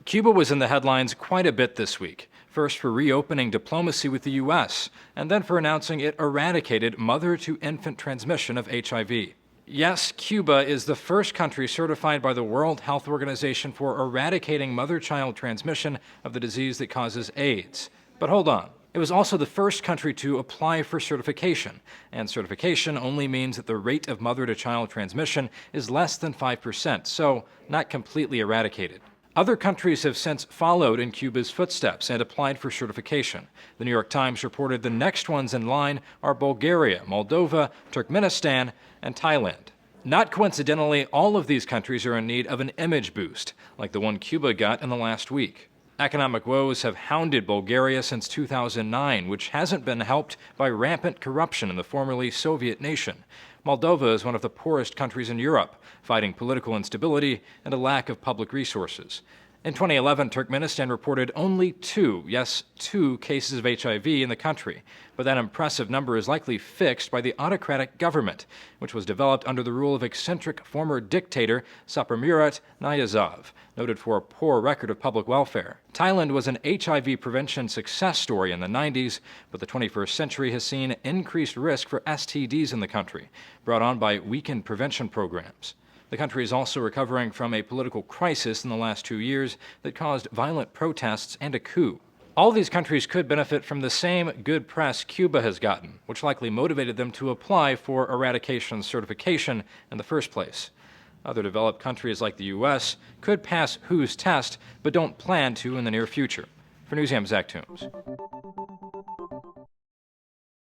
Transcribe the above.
Cuba was in the headlines quite a bit this week, first for reopening diplomacy with the U.S., and then for announcing it eradicated mother-to-infant transmission of HIV. Yes, Cuba is the first country certified by the World Health Organization for eradicating mother-child transmission of the disease that causes AIDS. But hold on. It was also the first country to apply for certification, and certification only means that the rate of mother-to-child transmission is less than 5%, so not completely eradicated. Other countries have since followed in Cuba's footsteps and applied for certification. The New York Times reported the next ones in line are Bulgaria, Moldova, Turkmenistan, and Thailand. Not coincidentally, all of these countries are in need of an image boost, like the one Cuba got in the last week. Economic woes have hounded Bulgaria since 2009, which hasn't been helped by rampant corruption in the formerly Soviet nation. Moldova is one of the poorest countries in Europe, fighting political instability and a lack of public resources. In 2011, Turkmenistan reported only two cases of HIV in the country, but that impressive number is likely fixed by the autocratic government, which was developed under the rule of eccentric former dictator Saparmurat Niyazov, noted for a poor record of public welfare. Thailand was an HIV prevention success story in the 90s, but the 21st century has seen increased risk for STDs in the country, brought on by weakened prevention programs. The country is also recovering from a political crisis in the last 2 years that caused violent protests and a coup. All these countries could benefit from the same good press Cuba has gotten, which likely motivated them to apply for eradication certification in the first place. Other developed countries like the U.S. could pass WHO's test, but don't plan to in the near future. For Newsy, I'm Zach Toombs.